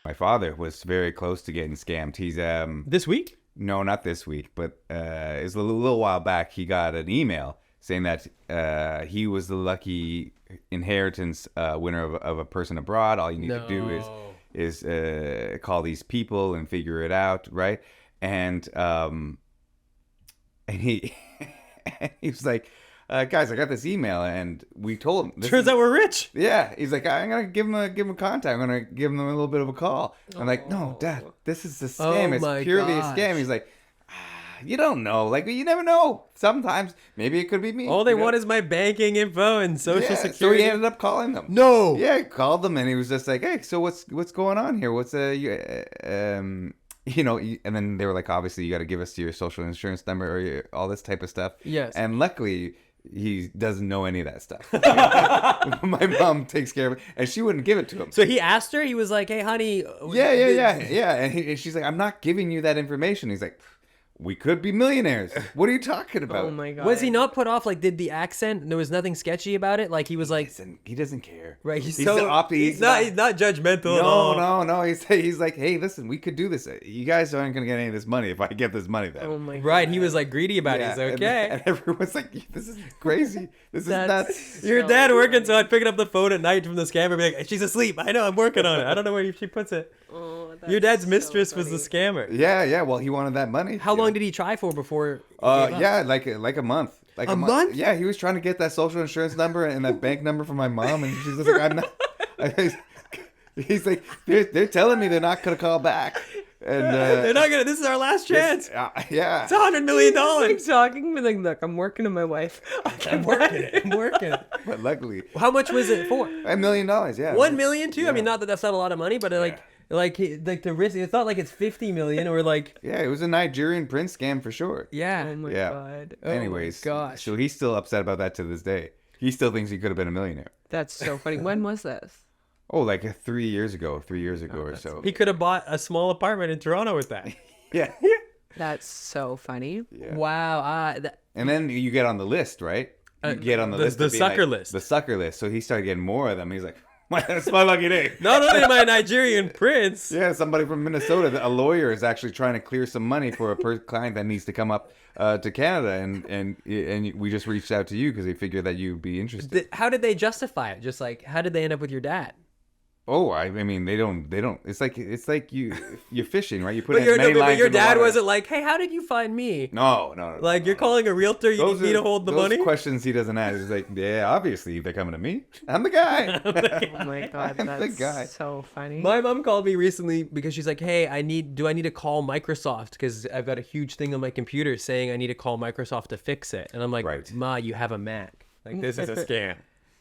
My father was very close to getting scammed. He's This week? no, not this week, but it was a little while back. He got an email saying that he was the lucky inheritance winner of a person abroad. All you need to do is call these people and figure it out, right? And he he was like, guys, I got this email, and we told him. Turns out we're rich. Yeah, he's like, I'm gonna give him a contact. I'm gonna give him a little bit of a call. I'm like, no, Dad, this is a scam. It's purely a scam. He's like, you don't know. Like, you never know. Sometimes maybe it could be me. All they want is my banking info and social security. So he ended up calling them. No. Yeah, he called them, and he was just like, hey, so what's going on here? What's and then they were like, obviously, you got to give us your social insurance number or all this type of stuff. Yes. And luckily, he doesn't know any of that stuff. My mom takes care of it, and she wouldn't give it to him. So he asked her. He was like, hey, honey. Yeah. And she's like, I'm not giving you that information. He's like, we could be millionaires. What are you talking about? Oh my God. Was he not put off? Like, did the accent? There was nothing sketchy about it. Like, he was like, he doesn't care. right? He's He's not judgmental at all. No. He's like, hey, listen, we could do this. You guys aren't gonna get any of this money if I get this money. Then. Oh my God. Right. He was like greedy about it. He's like, okay. And everyone's like, this is crazy. This is nuts. Your dad working, so I'd pick up the phone at night from the scammer and be like, she's asleep. I know, I'm working on it. I don't know where she puts it. Oh, Your dad's mistress was the scammer. Yeah. Well, he wanted that money. How long did he try for before? He gave up? Yeah, like a month. Like a month? Yeah, he was trying to get that social insurance number and that bank number from my mom, and she's just like, I'm not. He's like, they're telling me they're not gonna call back, and they're not gonna. This is our last chance. Yeah, It's $100 million. Like talking, but like, look, I'm working on my wife. I'm working it. But luckily, How much was it for? $1 million. Yeah, 1 million too. I mean, not that that's not a lot of money, but like the risk. It's not like it's 50 million or like. Yeah, it was a Nigerian prince scam for sure. Yeah. Oh my Yeah. God. Anyways, gosh. so he's still upset about that to this day. He still thinks he could have been a millionaire. That's so funny. When was this? Oh, like 3 years ago or so. He could have bought a small apartment in Toronto with that. Yeah. That's so funny. Yeah. Wow. And then you get on the list, right? You get on the list. the to be sucker like, list. The sucker list. So he started getting more of them. He's like, that's my lucky day. Not only am I a Nigerian prince. Yeah, somebody from Minnesota, a lawyer is actually trying to clear some money for a client that needs to come up to Canada, and we just reached out to you because they figured that you'd be interested. How did they justify it? Just like, how did they end up with your dad? Oh, I mean, they don't. It's like you're fishing, right? You put But as your, many no, but lines your in the dad water. wasn't like, hey, how did you find me? No. Like, you're calling a realtor, you need me to hold the money? Those questions he doesn't ask. He's like, yeah, obviously they're coming to me. I'm the guy. Oh my God. I'm the That's guy. so funny. My mom called me recently because she's like, hey, do I need to call Microsoft? Because I've got a huge thing on my computer saying I need to call Microsoft to fix it. And I'm like, Right. Ma, you have a Mac. Like, this is a scam.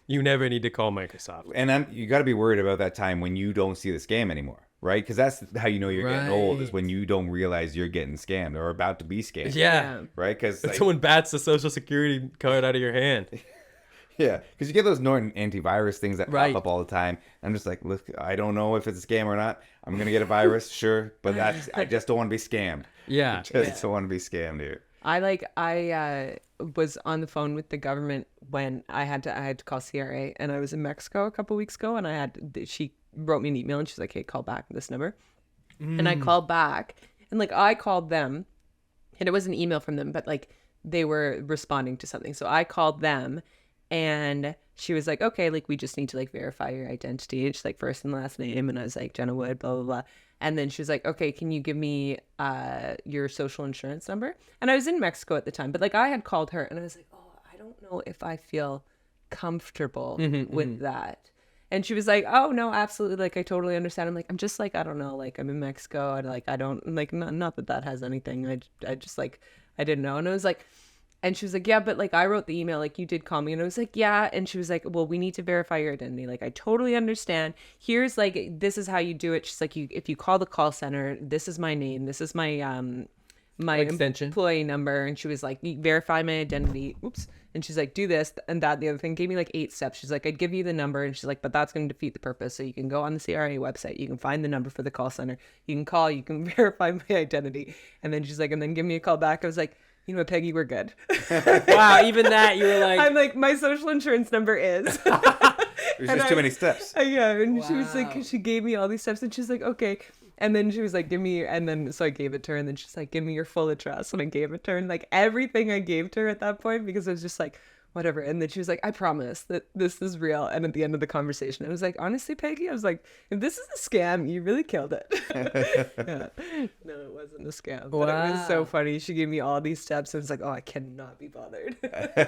You never need to call Microsoft. And you got to be worried about that time when you don't see the scam anymore, right? Because that's how you know you're getting old, is when you don't realize you're getting scammed or about to be scammed. Yeah. Right? Because Someone bats the social security card out of your hand. yeah, because you get those Norton antivirus things that Right. pop up all the time. I'm just like, look, I don't know if it's a scam or not. I'm gonna get a virus, sure, but I just don't want to be scammed. Yeah. I just don't want to be scammed here. I was on the phone with the government when I had to call CRA, and I was in Mexico a couple weeks ago, and she wrote me an email, and she's like, hey, call back this number. And I called back, and like I called them, and it was an email from them, but like they were responding to something. So I called them, and she was like, okay, like we just need to like verify your identity. It's like first and last name. And I was like, Jenna Wood, blah, blah, blah. And then she was like, okay, can you give me your social insurance number? And I was in Mexico at the time, but like I had called her and I was like, oh, I don't know if I feel comfortable with that. And she was like, oh no, absolutely. Like, I totally understand. I'm like, I'm just like, I don't know. Like, I'm in Mexico. And like, I don't like, not that has anything. I just like, I didn't know. And I was like, and she was like, yeah, but like I wrote the email, like you did call me. And I was like, yeah. And she was like, well, we need to verify your identity. Like, I totally understand. Here's like, this is how you do it. She's like, if you call the call center, this is my name. This is my extension, employee number. And she was like, you verify my identity. Oops. And she's like, do this and that, the other thing. Gave me like 8 steps. She's like, I'd give you the number. And she's like, but that's going to defeat the purpose. So you can go on the CRA website. You can find the number for the call center. You can call. You can verify my identity. And then she's like, and then give me a call back. I was like, you know what, Peggy, we're good. Wow, even that, you were like... I'm like, my social insurance number is... There's just too many steps. Yeah, and she was Wow. like, she gave me all these steps, and she's like, okay. And then she was like, so I gave it to her, and then she's like, give me your full address. And I gave it to her, and like everything I gave to her at that point, because I was just like, whatever. And then she was like, I promise that this is real. And at the end of the conversation, I was like, honestly, Peggy, I was like, if this is a scam, you really killed it. Yeah. No, it wasn't a scam. But it was so Wow. funny. She gave me all these steps. And it's like, oh, I cannot be bothered.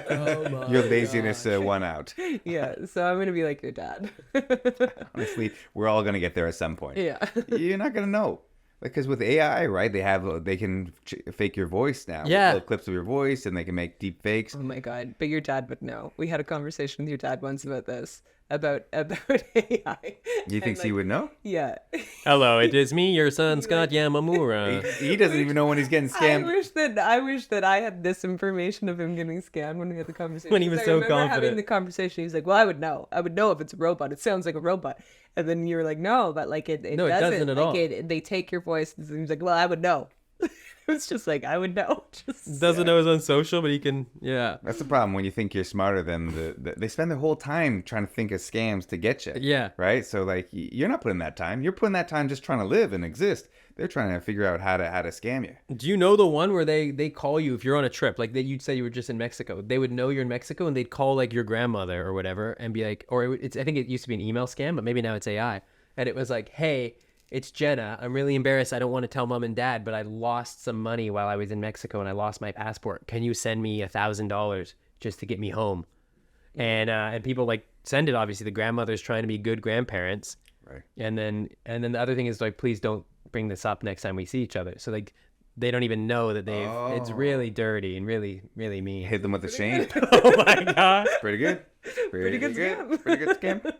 Oh my Your laziness gosh. won out. Yeah. So I'm going to be like your dad. Honestly, we're all gonna get there at some point. Yeah. You're not gonna know. Because with AI, right, they can fake your voice now. Yeah. Little clips of your voice, and they can make deep fakes. Oh my God. But your dad would know. We had a conversation with your dad once about this, about AI. You think he would know? Yeah. Hello, it is me, your son, Scott Yamamura. He doesn't even know when he's getting I scammed. wish that I had this information of him getting scammed when we had the conversation. When he was 'Cause so I remember having confident. the conversation. He was like, "Well, I would know. I would know if it's a robot. It sounds like a robot." And then you were like, "No, but like it No, it doesn't at like all. They take your voice." And he was like, "Well, I would know." It's just like I would know. Just Doesn't know it's on social, but he can. Yeah. That's the problem when you think you're smarter than they spend their whole time trying to think of scams to get you. Yeah. Right? So like you're not putting that time. You're putting that time just trying to live and exist. They're trying to figure out how to scam you. Do you know the one where they call you if you're on a trip? Like you'd say you were just in Mexico. They would know you're in Mexico and they'd call like your grandmother or whatever and be like, I think it used to be an email scam, but maybe now it's AI. And it was like, hey, it's Jenna. I'm really embarrassed. I don't want to tell mom and dad, but I lost some money while I was in Mexico and I lost my passport. Can you send me $1,000 just to get me home? And people like send it. Obviously, the grandmother's trying to be good grandparents. Right. And then the other thing is like, please don't bring this up next time we see each other. So like, they don't even know that it's really dirty and really, really mean. Hit them with the shame. Oh my God. Pretty good. Pretty good scam. Pretty good scam.